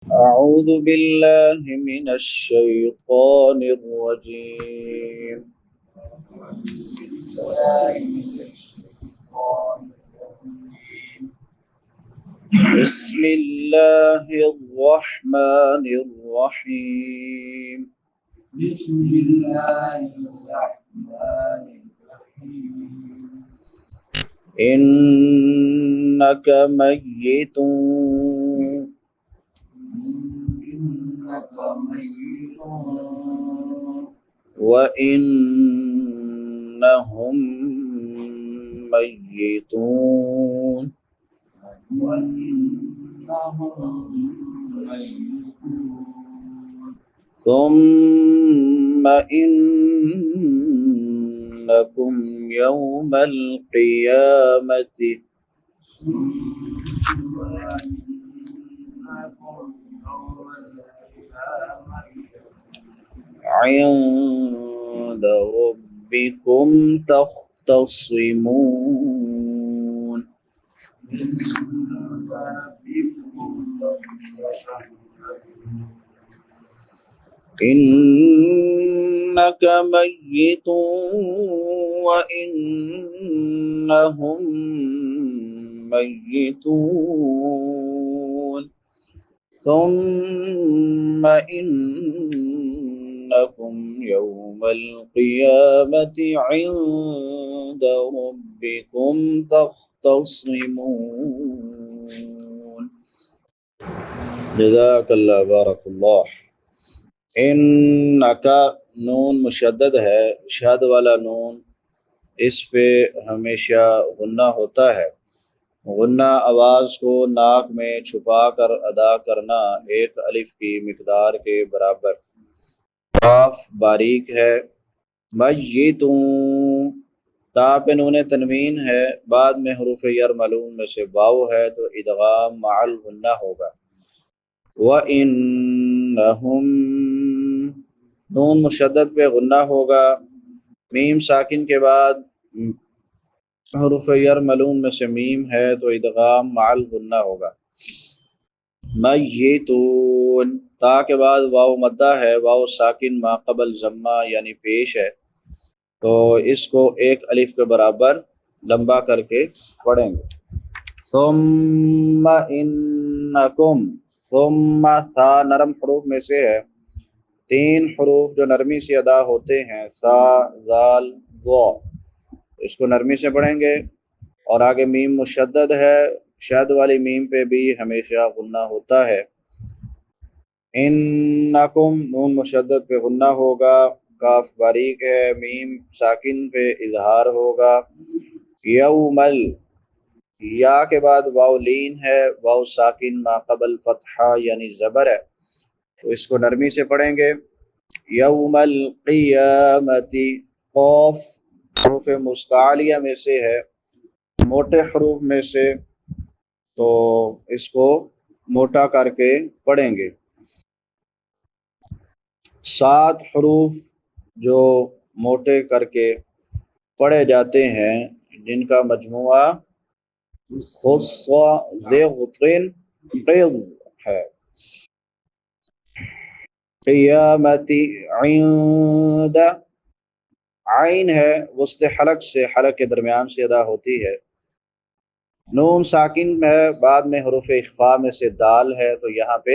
أعوذ بالله من الشيطان الرجيم. بسم الله الرحمن الرحيم. بسم الله الرحمن الرحيم. إنك ميت إنك ميت وإنهم ميتون وإنهم ميتون ثم إنكم يوم القيامة ثم إنكم يوم القيامة عند ربكم تختصمون. عند ربكم تختصمون. إنك ميت وإنهم ميتون ثم إنكم يوم القيامة عند ربكم تختصمون. جزاک اللہ، بارک اللہ. انکا نون مشدد ہے، شد والا نون، اس پہ ہمیشہ غنہ ہوتا ہے. غنہ آواز کو ناک میں چھپا کر ادا کرنا ایک الف کی مقدار کے برابر. قاف باریک ہے. میتون، تا پہ نون تنوین ہے، بعد میں حروف یرملون میں سے واو ہے تو ادغام مع الغنہ ہوگا. وَإِنَّهُمْ، نون مشدد پہ غنہ ہوگا. میم ساکن کے بعد حروف یرملون میں سے میم ہے تو ادغام مع الغنہ ہوگا. میتون، تا کے بعد واو مدہ ہے، واو ساکن ما قبل ضمہ یعنی پیش ہے، تو اس کو ایک الف کے برابر لمبا کر کے پڑھیں گے. ثم انکم، ثم ثا نرم حروف میں سے ہے. تین حروف جو نرمی سے ادا ہوتے ہیں، سا، زال، ضا، اس کو نرمی سے پڑھیں گے. اور آگے میم مشدد ہے، شد والی میم پہ بھی ہمیشہ غنہ ہوتا ہے. انکم، نون مشدد پہ غنہ ہوگا، کاف باریک ہے، میم ساکن پہ اظہار ہوگا. یومل، یا کے بعد واو لین ہے، واو ساکن ما قبل فتحہ یعنی زبر ہے، تو اس کو نرمی سے پڑھیں گے. یوم القیامتی، قوف حروف مستعلیہ میں سے ہے، موٹے حروف میں سے، تو اس کو موٹا کر کے پڑھیں گے. 7 حروف جو موٹے کر کے پڑھے جاتے ہیں جن کا مجموعہ غطن قیض ہے. قیامتی، عند، عین ہے، وسط حلق سے حلق کے درمیان سے ادا ہوتی ہے. نون ساکن ہے، بعد میں حروف اخفا میں سے دال ہے تو یہاں پہ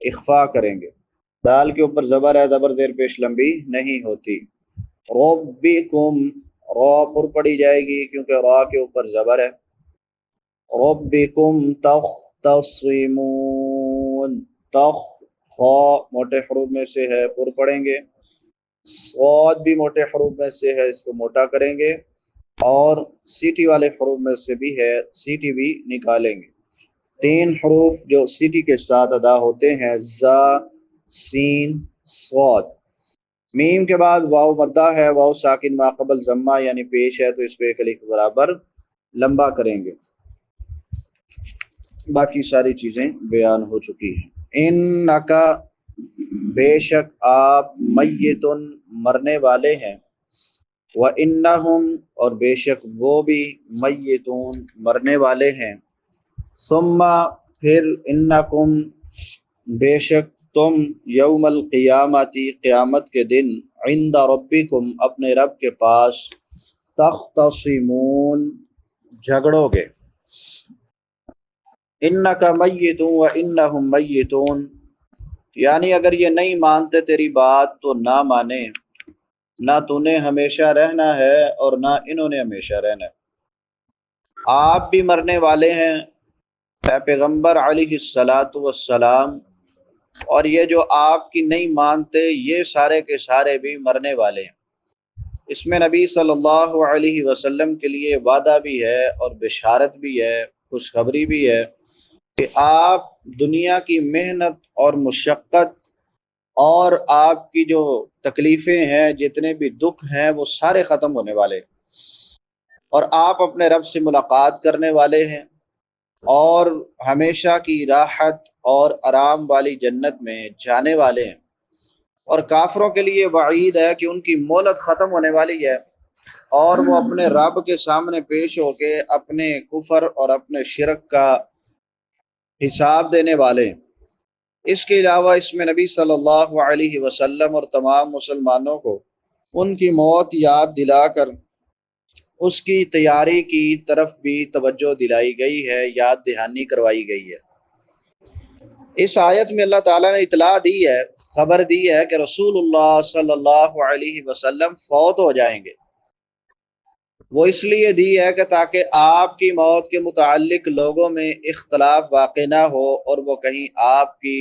اخفا کریں گے. دال کے اوپر زبر ہے، زبر زیر پیش لمبی نہیں ہوتی. ربکم، را پر پڑی جائے گی کیونکہ را کے اوپر زبر ہے. ربکم تختصمون، تخ، خا موٹے حروف میں سے ہے، پر پڑھیں گے. صاد بھی موٹے حروف میں سے ہے، اس کو موٹا کریں گے. اور سیٹی والے حروف میں سے بھی ہے، سیٹی بھی نکالیں گے. 3 حروف جو سیٹی کے ساتھ ادا ہوتے ہیں، زا، سین، صاد. میم کے بعد واو مدہ ہے، واو ساکن ما قبل ضمہ یعنی پیش ہے تو اس کو ایک الف کے برابر لمبا کریں گے. باقی ساری چیزیں بیان ہو چکی ہیں. انکا، بے شک آپ، میتن، مرنے والے ہیں. وَإِنَّهُمْ، اور بے شک وہ بھی، میتون، مرنے والے ہیں. ثم، پھر، انکم، بے شک تم یوم القیامتی قیامت کے دن عند ربکم اپنے رب کے پاس تختصمون جھگڑو گے، انک میت و انہم میتون، یعنی اگر یہ نہیں مانتے تیری بات تو نہ مانے، نہ تو نے ہمیشہ رہنا ہے اور نہ انہوں نے ہمیشہ رہنا ہے، آپ بھی مرنے والے ہیں اے پیغمبر علیہ الصلاۃ والسلام، اور یہ جو آپ کی نہیں مانتے یہ سارے کے سارے بھی مرنے والے ہیں۔ اس میں نبی صلی اللہ علیہ وسلم کے لیے وعدہ بھی ہے اور بشارت بھی ہے، خوشخبری بھی ہے کہ آپ دنیا کی محنت اور مشقت اور آپ کی جو تکلیفیں ہیں، جتنے بھی دکھ ہیں، وہ سارے ختم ہونے والے ہیں، اور آپ اپنے رب سے ملاقات کرنے والے ہیں اور ہمیشہ کی راحت اور آرام والی جنت میں جانے والے ہیں۔ اور کافروں کے لیے وعید ہے کہ ان کی مہلت ختم ہونے والی ہے اور وہ اپنے رب کے سامنے پیش ہو کے اپنے کفر اور اپنے شرک کا حساب دینے والے ہیں۔ اس کے علاوہ اس میں نبی صلی اللہ علیہ وسلم اور تمام مسلمانوں کو ان کی موت یاد دلا کر اس کی تیاری کی طرف بھی توجہ دلائی گئی ہے، یاد دہانی کروائی گئی ہے۔ اس آیت میں اللہ تعالیٰ نے اطلاع دی ہے، خبر دی ہے کہ رسول اللہ صلی اللہ علیہ وسلم فوت ہو جائیں گے۔ وہ اس لیے دی ہے کہ تاکہ آپ کی موت کے متعلق لوگوں میں اختلاف واقع نہ ہو اور وہ کہیں آپ کی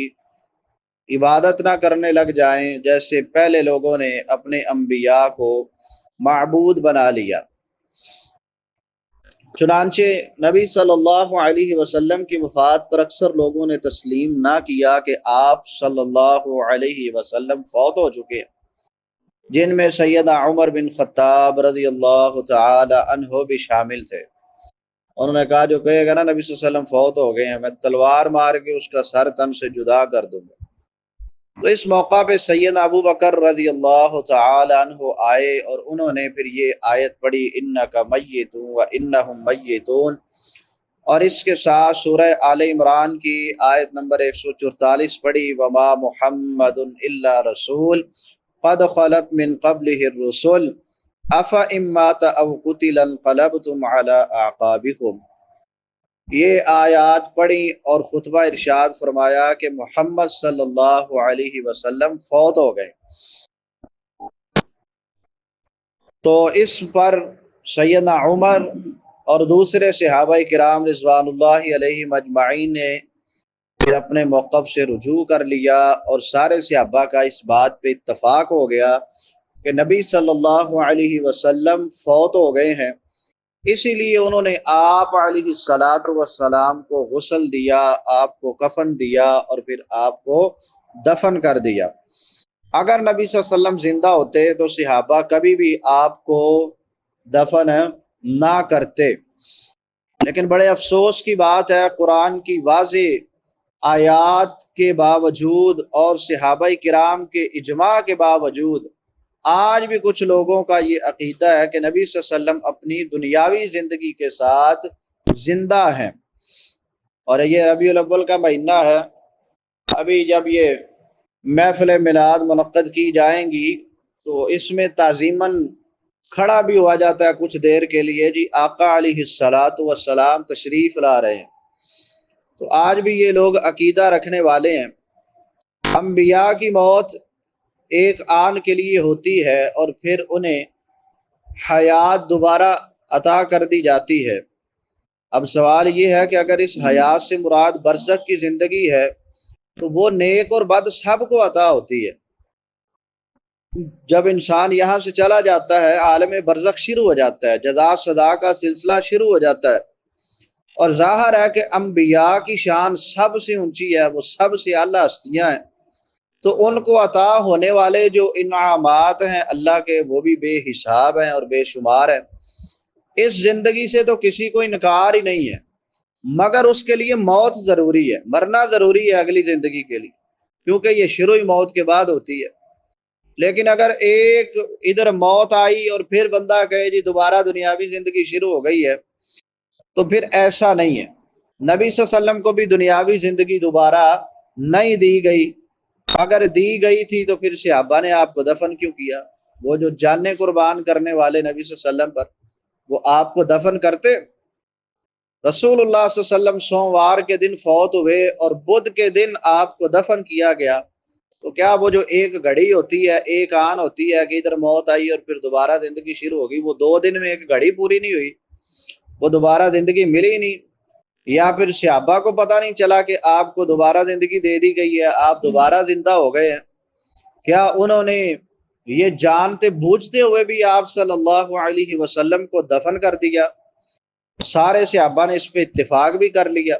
عبادت نہ کرنے لگ جائیں جیسے پہلے لوگوں نے اپنے انبیاء کو معبود بنا لیا۔ چنانچہ نبی صلی اللہ علیہ وسلم کی وفات پر اکثر لوگوں نے تسلیم نہ کیا کہ آپ صلی اللہ علیہ وسلم فوت ہو چکے ہیں، جن میں سیدنا عمر بن خطاب رضی اللہ تعالی عنہ بھی شامل تھے۔ انہوں نے کہا جو کہے گا نا نبی صلی اللہ علیہ وسلم فوت ہو گئے ہیں، میں تلوار مار کے اس کا سر تن سے جدا کر دوں گا۔ تو اس موقع پہ سیدنا ابو بکر رضی اللہ تعالی عنہ آئے اور انہوں نے پھر یہ آیت پڑھی انک میت و انہم میتون، اور اس کے ساتھ سورہ آل عمران کی آیت نمبر 144 پڑھی وما محمد الا رسول قد خلت من قبلہ الرسل افئن مات او قتل انقلبتم علی اعقابکم۔ یہ آیات پڑھی اور خطبہ ارشاد فرمایا کہ محمد صلی اللہ علیہ وسلم فوت ہو گئے۔ تو اس پر سیدنا عمر اور دوسرے صحابہ کرام رضوان اللہ علیہ مجمعین نے پھر اپنے موقف سے رجوع کر لیا اور سارے صحابہ کا اس بات پہ اتفاق ہو گیا کہ نبی صلی اللہ علیہ وسلم فوت ہو گئے ہیں۔ اسی لیے انہوں نے آپ علیہ الصلاۃ والسلام کو غسل دیا، آپ کو کفن دیا اور پھر آپ کو دفن کر دیا۔ اگر نبی صلی اللہ علیہ وسلم زندہ ہوتے تو صحابہ کبھی بھی آپ کو دفن نہ کرتے، لیکن بڑے افسوس کی بات ہے قرآن کی واضح آیات کے باوجود اور صحابہ کرام کے اجماع کے باوجود آج بھی کچھ لوگوں کا یہ عقیدہ ہے کہ نبی صلی اللہ علیہ وسلم اپنی دنیاوی زندگی کے ساتھ زندہ ہیں۔ اور یہ ربیع الاول کا مہینہ ہے، ابھی جب یہ محفل میلاد منعقد کی جائیں گی تو اس میں تعظیماً کھڑا بھی ہوا جاتا ہے کچھ دیر کے لیے، جی آقا علیہ الصلاۃ والسلام تشریف لا رہے ہیں۔ تو آج بھی یہ لوگ عقیدہ رکھنے والے ہیں انبیاء کی موت ایک آن کے لیے ہوتی ہے اور پھر انہیں حیات دوبارہ عطا کر دی جاتی ہے۔ اب سوال یہ ہے کہ اگر اس حیات سے مراد برزخ کی زندگی ہے تو وہ نیک اور بد سب کو عطا ہوتی ہے۔ جب انسان یہاں سے چلا جاتا ہے عالم برزخ شروع ہو جاتا ہے، جزا سزا کا سلسلہ شروع ہو جاتا ہے، اور ظاہر ہے کہ انبیاء کی شان سب سے اونچی ہے، وہ سب سے اعلیٰ ہستیاں ہیں، تو ان کو عطا ہونے والے جو انعامات ہیں اللہ کے وہ بھی بے حساب ہیں اور بے شمار ہیں۔ اس زندگی سے تو کسی کو انکار ہی نہیں ہے، مگر اس کے لیے موت ضروری ہے، مرنا ضروری ہے اگلی زندگی کے لیے، کیونکہ یہ شروع ہی موت کے بعد ہوتی ہے۔ لیکن اگر ایک ادھر موت آئی اور پھر بندہ کہے جی دوبارہ دنیاوی زندگی شروع ہو گئی ہے، تو پھر ایسا نہیں ہے۔ نبی صلی اللہ علیہ وسلم کو بھی دنیاوی زندگی دوبارہ نہیں دی گئی، اگر دی گئی تھی تو پھر صحابہ نے آپ کو دفن کیوں کیا؟ وہ جو جانیں قربان کرنے والے نبی صلی اللہ علیہ وسلم پر، وہ آپ کو دفن کرتے؟ رسول اللہ صلی اللہ علیہ وسلم سوموار کے دن فوت ہوئے اور بدھ کے دن آپ کو دفن کیا گیا، تو کیا وہ جو ایک گھڑی ہوتی ہے، ایک آن ہوتی ہے کہ ادھر موت آئی اور پھر دوبارہ زندگی شروع ہوگی، وہ 2 دن میں ایک گھڑی پوری نہیں ہوئی؟ وہ دوبارہ زندگی ملی نہیں؟ یا پھر صحابہ کو پتہ نہیں چلا کہ آپ کو دوبارہ زندگی دے دی گئی ہے، آپ دوبارہ زندہ ہو گئے ہیں؟ کیا انہوں نے یہ جانتے بوجھتے ہوئے بھی آپ صلی اللہ علیہ وسلم کو دفن کر دیا؟ سارے صحابہ نے اس پہ اتفاق بھی کر لیا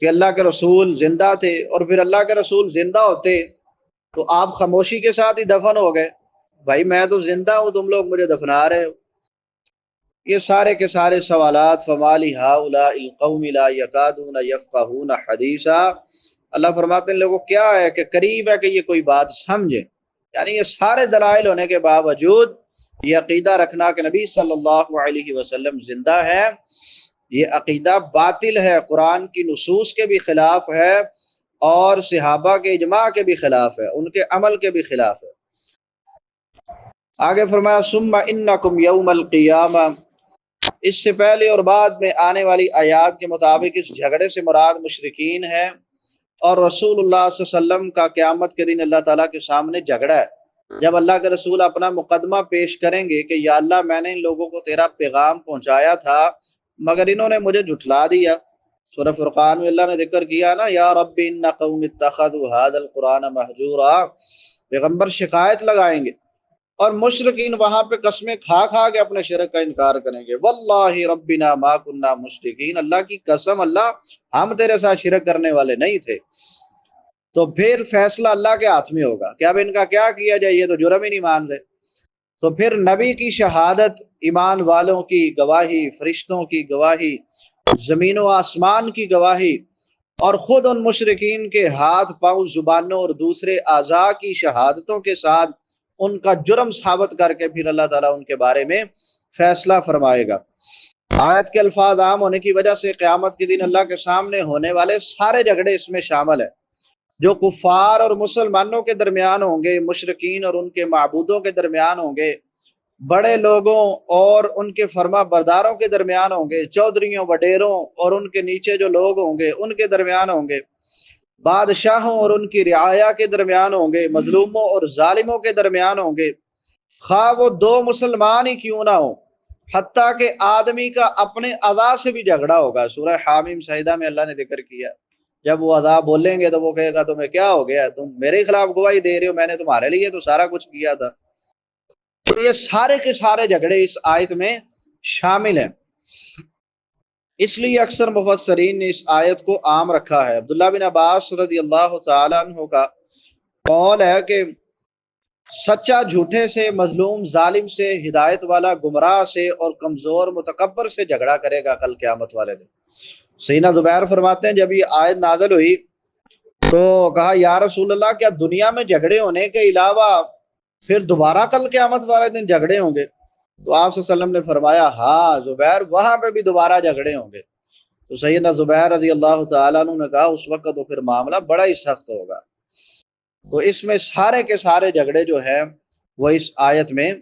کہ اللہ کے رسول زندہ تھے، اور پھر اللہ کے رسول زندہ ہوتے تو آپ خاموشی کے ساتھ ہی دفن ہو گئے، بھائی میں تو زندہ ہوں، تم لوگ مجھے دفنا رہے ہو۔ یہ سارے کے سارے سوالات فمالی ہؤلاء القوم لا یکادون یفقهون حدیثا، اللہ فرماتے ہیں لوگوں کیا ہے کہ قریب ہے کہ یہ کوئی بات سمجھے، یعنی یہ سارے دلائل ہونے کے باوجود یہ عقیدہ رکھنا کہ نبی صلی اللہ علیہ وسلم زندہ ہے، یہ عقیدہ باطل ہے، قرآن کی نصوص کے بھی خلاف ہے اور صحابہ کے اجماع کے بھی خلاف ہے، ان کے عمل کے بھی خلاف ہے۔ آگے فرمایا ثم انکم یوم القیامہ، اس سے پہلے اور بعد میں آنے والی آیات کے مطابق اس جھگڑے سے مراد مشرکین ہے، اور رسول اللہ صلی اللہ علیہ وسلم کا قیامت کے دن اللہ تعالیٰ کے سامنے جھگڑا ہے، جب اللہ کے رسول اپنا مقدمہ پیش کریں گے کہ یا اللہ میں نے ان لوگوں کو تیرا پیغام پہنچایا تھا مگر انہوں نے مجھے جھٹلا دیا۔ سورہ فرقان میں اللہ نے ذکر کیا نا، یا رب ان قوم اتخذوا هذا القرآن مہجورا، پیغمبر شکایت لگائیں گے اور مشرکین وہاں پہ قسمیں کھا کھا کے اپنے شرک کا انکار کریں گے، واللہ ربنا ما کننا مشرکین، اللہ کی قسم اللہ ہم تیرے ساتھ شرک کرنے والے نہیں تھے۔ تو پھر فیصلہ اللہ کے ہاتھ میں ہوگا کہ اب ان کا کیا کیا جائے، یہ تو جرم ہی نہیں مان رہے۔ تو پھر نبی کی شہادت، ایمان والوں کی گواہی، فرشتوں کی گواہی، زمین و آسمان کی گواہی، اور خود ان مشرکین کے ہاتھ پاؤں زبانوں اور دوسرے اعضاء کی شہادتوں کے ساتھ ان کا جرم ثابت کر کے پھر اللہ تعالیٰ ان کے بارے میں فیصلہ فرمائے گا۔ آیت کے الفاظ عام ہونے کی وجہ سے قیامت کے دن اللہ کے سامنے ہونے والے سارے جھگڑے اس میں شامل ہیں، جو کفار اور مسلمانوں کے درمیان ہوں گے، مشرکین اور ان کے معبودوں کے درمیان ہوں گے، بڑے لوگوں اور ان کے فرما برداروں کے درمیان ہوں گے، چودھریوں وڈیروں اور ان کے نیچے جو لوگ ہوں گے ان کے درمیان ہوں گے، بادشاہوں اور ان کی رعایا کے درمیان ہوں گے، مظلوموں اور ظالموں کے درمیان ہوں گے، خواہ وہ 2 مسلمان ہی کیوں نہ ہو، حتیٰ کہ آدمی کا اپنے اعضاء سے بھی جھگڑا ہوگا۔ سورہ حامیم سجدہ میں اللہ نے ذکر کیا، جب وہ اعضاء بولیں گے تو وہ کہے گا تمہیں کیا ہو گیا، تم میرے خلاف گواہی دے رہے ہو، میں نے تمہارے لیے تو سارا کچھ کیا تھا۔ تو یہ سارے کے سارے جھگڑے اس آیت میں شامل ہیں، اس لیے اکثر مفسرین نے اس آیت کو عام رکھا ہے۔ عبداللہ بن عباس رضی اللہ تعالی عنہ کا قول ہے کہ سچا جھوٹے سے، مظلوم ظالم سے، ہدایت والا گمراہ سے، اور کمزور متکبر سے جھگڑا کرے گا کل قیامت والے دن۔ سیدنا زبیر فرماتے ہیں جب یہ آیت نازل ہوئی تو کہا یا رسول اللہ کیا دنیا میں جھگڑے ہونے کے علاوہ پھر دوبارہ کل قیامت والے دن جھگڑے ہوں گے؟ تو آپ صلی اللہ علیہ وسلم نے فرمایا ہاں زبیر، وہاں پہ بھی دوبارہ جھگڑے ہوں گے۔ تو سیدنا زبیر رضی اللہ تعالیٰ عنہ نے کہا اس وقت تو پھر معاملہ بڑا ہی سخت ہوگا۔ تو اس میں سارے کے سارے جھگڑے جو ہیں وہ اس آیت میں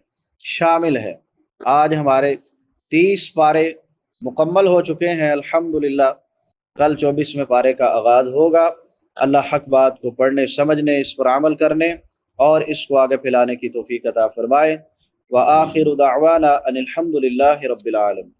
شامل ہے۔ آج ہمارے 30 پارے مکمل ہو چکے ہیں الحمدللہ، کل 24ویں پارے کا آغاز ہوگا۔ اللہ حق بات کو پڑھنے، سمجھنے، اس پر عمل کرنے اور اس کو آگے پھیلانے کی توفیق عطا فرمائے۔ وآخر دعوانا ان الحمد للہ رب العالمین۔